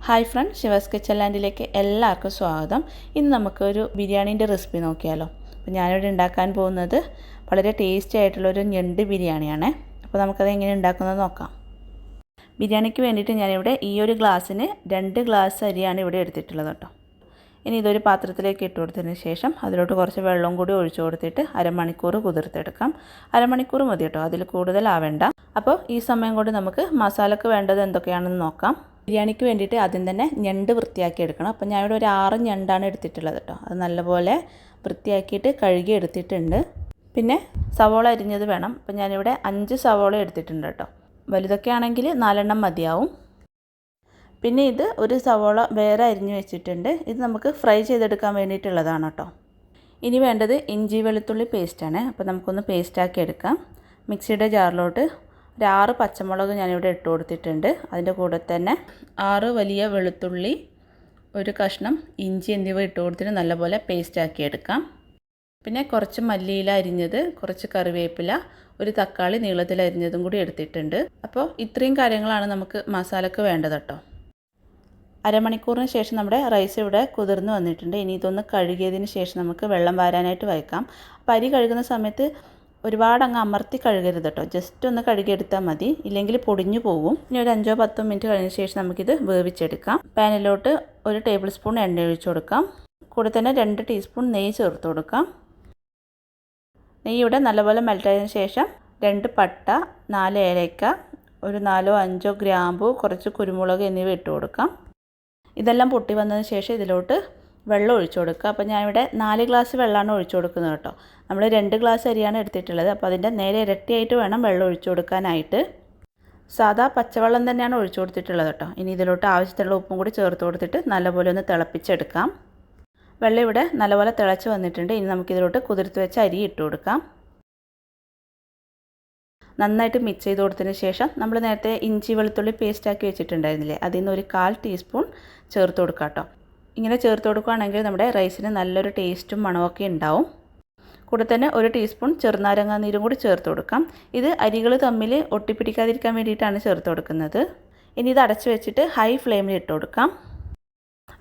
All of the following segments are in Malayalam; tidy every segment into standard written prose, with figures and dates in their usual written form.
ഹായ് ഫ്രണ്ട്സ്, ശിവാസ് കിച്ചൻ ലാൻഡിലേക്ക് എല്ലാവർക്കും സ്വാഗതം. ഇന്ന് നമുക്കൊരു ബിരിയാണീൻ്റെ റെസിപ്പി നോക്കിയാലോ. അപ്പോൾ ഞാനിവിടെ ഉണ്ടാക്കാൻ പോകുന്നത് വളരെ ടേസ്റ്റി ആയിട്ടുള്ളൊരു ഞണ്ട് ബിരിയാണിയാണ്. അപ്പോൾ നമുക്കത് എങ്ങനെ ഉണ്ടാക്കുന്നത് നോക്കാം. ബിരിയാണിക്ക് വേണ്ടിയിട്ട് ഞാനിവിടെ ഈ ഒരു ഗ്ലാസ്സിന് 2 ഗ്ലാസ് അരിയാണ് ഇവിടെ എടുത്തിട്ടുള്ളത് കേട്ടോ. ഇനി ഇതൊരു പാത്രത്തിലേക്ക് ഇട്ട് കൊടുത്തതിന് ശേഷം അതിലോട്ട് കുറച്ച് വെള്ളം കൂടി ഒഴിച്ചു കൊടുത്തിട്ട് അരമണിക്കൂർ കുതിർത്തെടുക്കാം. അരമണിക്കൂർ മതി കേട്ടോ, അതിൽ കൂടുതലാവേണ്ട. അപ്പോൾ ഈ സമയം കൊണ്ട് നമുക്ക് മസാലയ്ക്ക് വേണ്ടത് എന്തൊക്കെയാണെന്ന് നോക്കാം. ബിരിയാണിക്ക് വേണ്ടിയിട്ട് ആദ്യം തന്നെ ഞണ്ട് വൃത്തിയാക്കി എടുക്കണം. അപ്പോൾ ഞാൻ ഇവിടെ ഒരു 6 ഞണ്ടാണ് എടുത്തിട്ടുള്ളത് കേട്ടോ. അത് നല്ലപോലെ വൃത്തിയാക്കിയിട്ട് കഴുകി എടുത്തിട്ടുണ്ട്. പിന്നെ സവോള അരിഞ്ഞത് വേണം. അപ്പോൾ ഞാനിവിടെ 5 സവോള എടുത്തിട്ടുണ്ട് കേട്ടോ. വലുതൊക്കെ ആണെങ്കിൽ 4 എണ്ണം മതിയാവും. പിന്നെ ഇത് ഒരു സവോള വേറെ അരിഞ്ഞു വെച്ചിട്ടുണ്ട്. ഇത് നമുക്ക് ഫ്രൈ ചെയ്തെടുക്കാൻ വേണ്ടിയിട്ടുള്ളതാണ് കേട്ടോ. ഇനി വേണ്ടത് ഇഞ്ചി വെളുത്തുള്ളി പേസ്റ്റാണ്. അപ്പോൾ നമുക്കൊന്ന് പേസ്റ്റാക്കി എടുക്കാം. മിക്സിയുടെ ജാറിലോട്ട് ഒരു 6 പച്ചമുളക് ഞാനിവിടെ ഇട്ട് കൊടുത്തിട്ടുണ്ട്. അതിൻ്റെ കൂടെ തന്നെ 6 വലിയ വെളുത്തുള്ളി, ഒരു കഷ്ണം ഇഞ്ചി എന്നിവ ഇട്ട് കൊടുത്തിട്ട് നല്ലപോലെ പേസ്റ്റാക്കി എടുക്കാം. പിന്നെ കുറച്ച് മല്ലിയില അരിഞ്ഞത്, കുറച്ച് കറിവേപ്പില, ഒരു തക്കാളി നീളത്തിൽ അരിഞ്ഞതും കൂടി എടുത്തിട്ടുണ്ട്. അപ്പോൾ ഇത്രയും കാര്യങ്ങളാണ് നമുക്ക് മസാലയ്ക്ക് വേണ്ടത് കേട്ടോ. അരമണിക്കൂറിന് ശേഷം നമ്മുടെ റൈസ് ഇവിടെ കുതിർന്ന് വന്നിട്ടുണ്ട്. ഇനി ഇതൊന്ന് കഴുകിയതിന് ശേഷം നമുക്ക് വെള്ളം വാരാനായിട്ട് വയ്ക്കാം. അപ്പോൾ അരി കഴുകുന്ന സമയത്ത് ഒരുപാട് അങ്ങ് അമർത്തി കഴുകരുത് കേട്ടോ. ജസ്റ്റ് ഒന്ന് കഴുകിയെടുത്താൽ മതി, ഇല്ലെങ്കിൽ പൊടിഞ്ഞു പോകും. ഇനി ഒരു 5-10 മിനിറ്റ് കഴിഞ്ഞ ശേഷം നമുക്കിത് വേവിച്ചെടുക്കാം. പാനിലോട്ട് 1 ടേബിൾ സ്പൂൺ എണ്ണ ഒഴിച്ചു കൊടുക്കാം. കൂടെ തന്നെ 2 ടീസ്പൂൺ നെയ്യ് ചേർത്ത് കൊടുക്കാം. നെയ്യ് ഇവിടെ നല്ലപോലെ മെൽറ്റായതിനു ശേഷം 2 പട്ട, 4 ഏലക്ക, ഒരു 4-5 ഗ്രാമ്പു, കുറച്ച് കുരുമുളക് എന്നിവ ഇട്ട് കൊടുക്കാം. ഇതെല്ലാം പൊട്ടി വന്നതിന് ശേഷം ഇതിലോട്ട് വെള്ളം ഒഴിച്ചു കൊടുക്കുക. അപ്പോൾ ഞാനിവിടെ 4 ഗ്ലാസ് വെള്ളമാണ് ഒഴിച്ചു കൊടുക്കുന്നത് കേട്ടോ. നമ്മൾ 2 ഗ്ലാസ് അരിയാണ് എടുത്തിട്ടുള്ളത്. അപ്പോൾ അതിൻ്റെ നേരെ ഇരട്ടിയായിട്ട് വേണം വെള്ളം ഒഴിച്ചു കൊടുക്കാനായിട്ട്. സാധാ പച്ചവെള്ളം തന്നെയാണ് ഒഴിച്ചു കൊടുത്തിട്ടുള്ളത് കേട്ടോ. ഇനി ഇതിലോട്ട് ആവശ്യത്തിനുള്ള ഉപ്പും കൂടി ചേർത്ത് കൊടുത്തിട്ട് നല്ലപോലെ ഒന്ന് തിളപ്പിച്ചെടുക്കാം. വെള്ളം ഇവിടെ നല്ലപോലെ തിളച്ച് വന്നിട്ടുണ്ട്. ഇനി നമുക്കിതിലോട്ട് കുതിർത്ത് വെച്ച അരി ഇട്ട് കൊടുക്കാം. നന്നായിട്ട് മിക്സ് ചെയ്ത് കൊടുത്തതിന് ശേഷം നമ്മൾ നേരത്തെ ഇഞ്ചി വെളുത്തുള്ളി പേസ്റ്റാക്കി വെച്ചിട്ടുണ്ടായിരുന്നില്ലേ, അതിൽ നിന്ന് ഒരു 1/4 ടീസ്പൂൺ ചേർത്ത് കൊടുക്കാം കേട്ടോ. ഇങ്ങനെ ചേർത്ത് കൊടുക്കുകയാണെങ്കിൽ നമ്മുടെ റൈസിന് നല്ലൊരു ടേസ്റ്റും മണമൊക്കെ ഉണ്ടാവും. കൂടെ തന്നെ 1 ടീസ്പൂൺ ചെറുനാരങ്ങ നീരും കൂടി ചേർത്ത് കൊടുക്കാം. ഇത് അരികൾ തമ്മിൽ ഒട്ടിപ്പിടിക്കാതിരിക്കാൻ വേണ്ടിയിട്ടാണ് ചേർത്ത് കൊടുക്കുന്നത്. ഇനി ഇത് അടച്ചു വെച്ചിട്ട് ഹൈ ഫ്ലെയിമിൽ ഇട്ട് കൊടുക്കാം.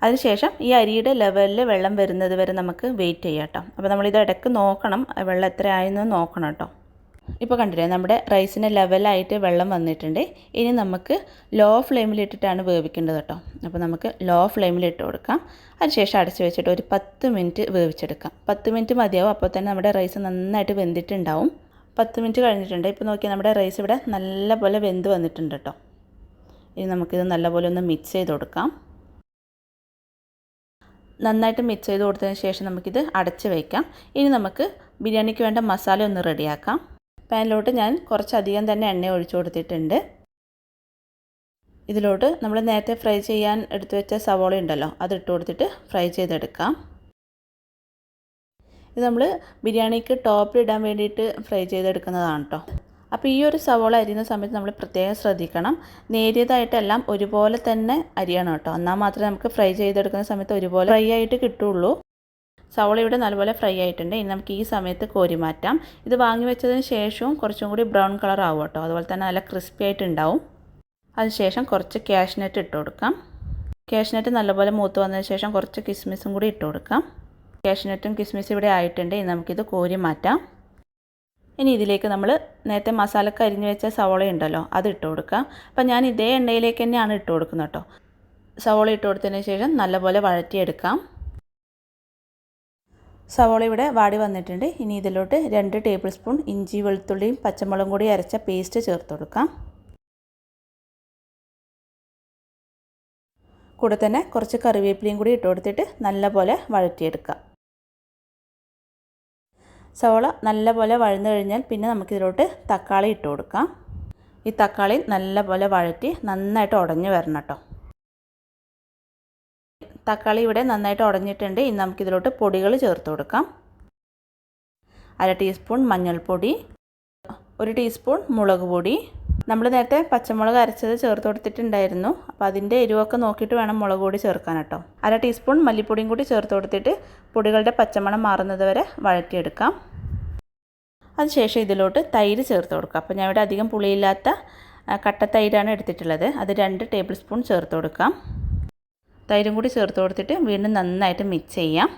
അതിനുശേഷം ഈ അരിയുടെ ലെവലിൽ വെള്ളം വരുന്നത് വരെ നമുക്ക് വെയിറ്റ് ചെയ്യാം കേട്ടോ. അപ്പോൾ നമ്മളിത് ഇടയ്ക്ക് നോക്കണം, വെള്ളം എത്ര ആയെന്ന് നോക്കണം കേട്ടോ. ഇപ്പോൾ കണ്ടില്ലേ, നമ്മുടെ റൈസിന് ലെവലായിട്ട് വെള്ളം വന്നിട്ടുണ്ട്. ഇനി നമുക്ക് ലോ ഫ്ലെയിമിലിട്ടിട്ടാണ് വേവിക്കേണ്ടത് കേട്ടോ. അപ്പോൾ നമുക്ക് ലോ ഫ്ലെയിമിലിട്ട് കൊടുക്കാം. അതിനുശേഷം അടച്ച് വെച്ചിട്ട് ഒരു 10 മിനിറ്റ് വേവിച്ചെടുക്കാം. 10 മിനിറ്റ് മതിയാവും. അപ്പോൾ തന്നെ നമ്മുടെ റൈസ് നന്നായിട്ട് വെന്തിട്ടുണ്ടാവും. 10 മിനിറ്റ് കഴിഞ്ഞിട്ടുണ്ട്. ഇപ്പോൾ നോക്കിയാൽ നമ്മുടെ റൈസ് ഇവിടെ നല്ലപോലെ വെന്ത് വന്നിട്ടുണ്ട് കേട്ടോ. ഇനി നമുക്കിത് നല്ലപോലെ ഒന്ന് മിക്സ് ചെയ്ത് കൊടുക്കാം. നന്നായിട്ട് മിക്സ് ചെയ്ത് കൊടുത്തതിന് ശേഷം നമുക്കിത് അടച്ച് വയ്ക്കാം. ഇനി നമുക്ക് ബിരിയാണിക്ക് വേണ്ട മസാല ഒന്ന് റെഡിയാക്കാം. പാനിലോട്ട് ഞാൻ കുറച്ചധികം തന്നെ എണ്ണ ഒഴിച്ചു കൊടുത്തിട്ടുണ്ട്. ഇതിലോട്ട് നമ്മൾ നേരത്തെ ഫ്രൈ ചെയ്യാൻ എടുത്തു വെച്ച സവോള ഉണ്ടല്ലോ, അതിട്ട് കൊടുത്തിട്ട് ഫ്രൈ ചെയ്തെടുക്കാം. ഇത് നമ്മൾ ബിരിയാണിക്ക് ടോപ്പിലിടാൻ വേണ്ടിയിട്ട് ഫ്രൈ ചെയ്തെടുക്കുന്നതാണ് കേട്ടോ. അപ്പോൾ ഈ ഒരു സവോള അരിയുന്ന സമയത്ത് നമ്മൾ പ്രത്യേകം ശ്രദ്ധിക്കണം. നേരിയതായിട്ടെല്ലാം ഒരുപോലെ തന്നെ അരിയണം കേട്ടോ. എന്നാൽ മാത്രമേ നമുക്ക് ഫ്രൈ ചെയ്തെടുക്കുന്ന സമയത്ത് ഒരുപോലെ ഫ്രൈ ആയിട്ട് കിട്ടുള്ളൂ. സവോള ഇവിടെ നല്ലപോലെ ഫ്രൈ ആയിട്ടുണ്ട്. ഇനി നമുക്ക് ഈ സമയത്ത് കോരി മാറ്റാം. ഇത് വാങ്ങി വെച്ചതിന് ശേഷവും കുറച്ചും കൂടി ബ്രൗൺ കളർ ആവും കേട്ടോ. അതുപോലെ തന്നെ നല്ല ക്രിസ്പി ആയിട്ടുണ്ടാവും. അതിനുശേഷം കുറച്ച് കാഷ്നട്ട് ഇട്ട് കൊടുക്കാം. കാഷ്നട്ട് നല്ലപോലെ മൂത്ത് വന്നതിന് ശേഷം കുറച്ച് കിസ്മിസും കൂടി ഇട്ട് കൊടുക്കാം. കാഷ്നട്ടും കിസ്മിസും ഇവിടെ ആയിട്ടുണ്ട്. ഇനി നമുക്കിത് കോരി മാറ്റാം. ഇനി ഇതിലേക്ക് നമ്മൾ നേരത്തെ മസാലക്ക് അരിഞ്ഞു വെച്ച സവോള ഉണ്ടല്ലോ, അത് ഇട്ട് കൊടുക്കാം. അപ്പം ഞാൻ ഇതേ എണ്ണയിലേക്ക് തന്നെയാണ് ഇട്ട് കൊടുക്കുന്നത് കേട്ടോ. സവോള ഇട്ട് കൊടുത്തതിന് ശേഷം നല്ലപോലെ വഴറ്റിയെടുക്കാം. സവോള ഇവിടെ വാടി വന്നിട്ടുണ്ട്. ഇനി ഇതിലോട്ട് 2 ടേബിൾ സ്പൂൺ ഇഞ്ചി വെളുത്തുള്ളിയും പച്ചമുളകും കൂടി അരച്ച പേസ്റ്റ് ചേർത്ത് കൊടുക്കാം. കൂടെ തന്നെ കുറച്ച് കറിവേപ്പിലയും കൂടി ഇട്ട് കൊടുത്തിട്ട് നല്ലപോലെ വഴറ്റിയെടുക്കാം. സവോള നല്ലപോലെ വഴന്നു കഴിഞ്ഞാൽ പിന്നെ നമുക്കിതിലോട്ട് തക്കാളി ഇട്ട് കൊടുക്കാം. ഈ തക്കാളി നല്ലപോലെ വഴറ്റി നന്നായിട്ട് ഉടഞ്ഞു വരണം കേട്ടോ. തക്കാളി ഇവിടെ നന്നായിട്ട് ഉടഞ്ഞിട്ടുണ്ട്. ഇനി നമുക്കിതിലോട്ട് പൊടികൾ ചേർത്ത് കൊടുക്കാം. 1/2 ടീസ്പൂൺ മഞ്ഞൾപ്പൊടി, 1 ടീസ്പൂൺ മുളക് പൊടി. നമ്മൾ നേരത്തെ പച്ചമുളക് അരച്ചത് ചേർത്ത് കൊടുത്തിട്ടുണ്ടായിരുന്നു. അപ്പോൾ അതിൻ്റെ എരിവൊക്കെ നോക്കിയിട്ട് വേണം മുളക് പൊടി ചേർക്കാൻ കേട്ടോ. 1/2 ടീസ്പൂൺ മല്ലിപ്പൊടിയും കൂടി ചേർത്ത് കൊടുത്തിട്ട് പൊടികളുടെ പച്ചമണം മാറുന്നത് വരെ വഴറ്റിയെടുക്കാം. അതിനുശേഷം ഇതിലോട്ട് തൈര് ചേർത്ത് കൊടുക്കാം. അപ്പോൾ ഞാൻ ഇവിടെ അധികം പുളിയില്ലാത്ത കട്ട തൈരാണ് എടുത്തിട്ടുള്ളത്. അത് 2 ടേബിൾ സ്പൂൺ ചേർത്ത് കൊടുക്കാം. തൈരും കൂടി ചേർത്ത് കൊടുത്തിട്ട് വീണ്ടും നന്നായിട്ട് മിക്സ് ചെയ്യാം.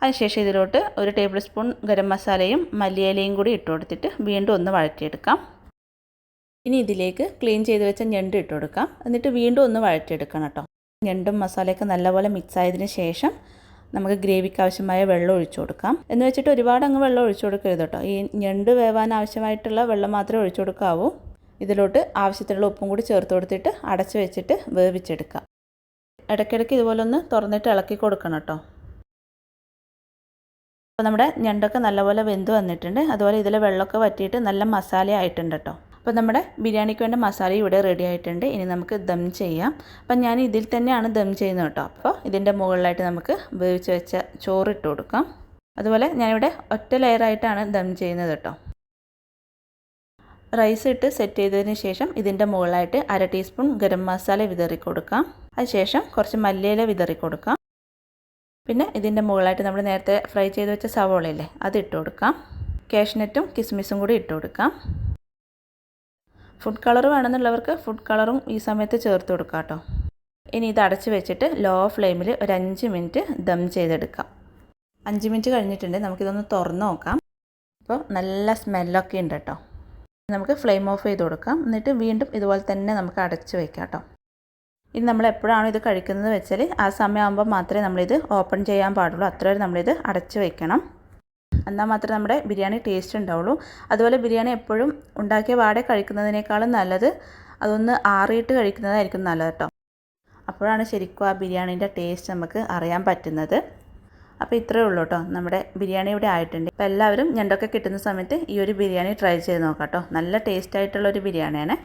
അതിനുശേഷം ഇതിലോട്ട് 1 ടേബിൾ സ്പൂൺ ഗരം മസാലയും മല്ലിയിലയും കൂടി ഇട്ട് കൊടുത്തിട്ട് വീണ്ടും ഒന്ന് വഴറ്റിയെടുക്കാം. ഇനി ഇതിലേക്ക് ക്ലീൻ ചെയ്ത് വെച്ച ഞണ്ട് ഇട്ട് കൊടുക്കാം. എന്നിട്ട് വീണ്ടും ഒന്ന് വഴറ്റിയെടുക്കണം കേട്ടോ. ഞണ്ടും മസാലയൊക്കെ നല്ലപോലെ മിക്സ് ആയതിന് ശേഷം നമുക്ക് ഗ്രേവിക്ക് ആവശ്യമായ വെള്ളം ഒഴിച്ചു കൊടുക്കാം. എന്ന് വെച്ചിട്ട് ഒരുപാട് അങ്ങ് വെള്ളം ഒഴിച്ചു കൊടുക്കരുത് കേട്ടോ. ഈ ഞണ്ട് വേവാൻ ആവശ്യമായിട്ടുള്ള വെള്ളം മാത്രമേ ഒഴിച്ചു കൊടുക്കാവൂ. ഇതിലോട്ട് ആവശ്യത്തിനുള്ള ഉപ്പും കൂടി ചേർത്ത് കൊടുത്തിട്ട് അടച്ച് വെച്ചിട്ട് വേവിച്ചെടുക്കാം. ഇടയ്ക്കിടയ്ക്ക് ഇതുപോലെ ഒന്ന് തുറന്നിട്ട് ഇളക്കി കൊടുക്കണം കേട്ടോ. അപ്പോൾ നമ്മുടെ ഞണ്ടൊക്കെ നല്ലപോലെ വെന്ത് വന്നിട്ടുണ്ട്. അതുപോലെ ഇതിലെ വെള്ളമൊക്കെ വറ്റിയിട്ട് നല്ല മസാല ആയിട്ടുണ്ട് കേട്ടോ. അപ്പോൾ നമ്മുടെ ബിരിയാണിക്ക് വേണ്ട മസാല ഇവിടെ റെഡി ആയിട്ടുണ്ട്. ഇനി നമുക്ക് ദം ചെയ്യാം. അപ്പം ഞാൻ ഇതിൽ തന്നെയാണ് ദം ചെയ്യുന്നത് കേട്ടോ. അപ്പോൾ ഇതിൻ്റെ മുകളിലായിട്ട് നമുക്ക് വേവിച്ച് വെച്ച ചോറ് ഇട്ട് കൊടുക്കാം. അതുപോലെ ഞാനിവിടെ ഒറ്റ ലെയറായിട്ടാണ് ദം ചെയ്യുന്നത് കേട്ടോ. റൈസ് ഇട്ട് സെറ്റ് ചെയ്തതിന് ശേഷം ഇതിൻ്റെ മുകളിലായിട്ട് 1/2 ടീസ്പൂൺ ഗരം മസാല വിതറി കൊടുക്കാം. അതിനുശേഷം കുറച്ച് മല്ലിയില വിതറി കൊടുക്കാം. പിന്നെ ഇതിൻ്റെ മുകളിലായിട്ട് നമ്മൾ നേരത്തെ ഫ്രൈ ചെയ്ത് വെച്ച സവോളയില്ലേ അത് ഇട്ട് കൊടുക്കാം. കാഷ്നട്ടും കിസ്മിസും കൂടി ഇട്ട് കൊടുക്കാം. ഫുഡ് കളർ വേണമെന്നുള്ളവർക്ക് ഫുഡ് കളറും ഈ സമയത്ത് ചേർത്ത് കൊടുക്കാം കേട്ടോ. ഇനി ഇത് അടച്ച് വെച്ചിട്ട് ലോ ഫ്ലെയിമിൽ ഒരു 5 മിനിറ്റ് ദം ചെയ്തെടുക്കാം. 5 മിനിറ്റ് കഴിഞ്ഞിട്ടുണ്ട്. നമുക്കിതൊന്ന് തുറന്ന് നോക്കാം. അപ്പോൾ നല്ല സ്മെല്ലൊക്കെ ഉണ്ട് കേട്ടോ. നമുക്ക് ഫ്ലെയിം ഓഫ് ചെയ്ത് കൊടുക്കാം. എന്നിട്ട് വീണ്ടും ഇതുപോലെ തന്നെ നമുക്ക് അടച്ച് വയ്ക്കാം കേട്ടോ. ഇനി നമ്മൾ എപ്പോഴാണോ ഇത് കഴിക്കുന്നത് വെച്ചാൽ ആ സമയമാകുമ്പോൾ മാത്രമേ നമ്മളിത് ഓപ്പൺ ചെയ്യാൻ പാടുള്ളൂ. അത്രവരെ നമ്മളിത് അടച്ച് വയ്ക്കണം. എന്നാൽ മാത്രമേ നമ്മുടെ ബിരിയാണി ടേസ്റ്റ് ഉണ്ടാവുള്ളൂ. അതുപോലെ ബിരിയാണി എപ്പോഴും ഉണ്ടാക്കിയ പാടെ കഴിക്കുന്നതിനേക്കാളും നല്ലത് അതൊന്ന് ആറിയിട്ട് കഴിക്കുന്നതായിരിക്കും നല്ലത് കേട്ടോ. അപ്പോഴാണ് ശരിക്കും ആ ബിരിയാണീൻ്റെ ടേസ്റ്റ് നമുക്ക് അറിയാൻ പറ്റുന്നത്. അപ്പോൾ ഇത്രയേ ഉള്ളൂ കേട്ടോ. നമ്മുടെ ബിരിയാണി ഇവിടെ ആയിട്ടുണ്ട്. അപ്പോൾ എല്ലാവരും ഞണ്ടൊക്കെ കിട്ടുന്ന സമയത്ത് ഈ ഒരു ബിരിയാണി ട്രൈ ചെയ്ത് നോക്കാം കേട്ടോ. നല്ല ടേസ്റ്റ് ആയിട്ടുള്ളൊരു ബിരിയാണിയാണ്.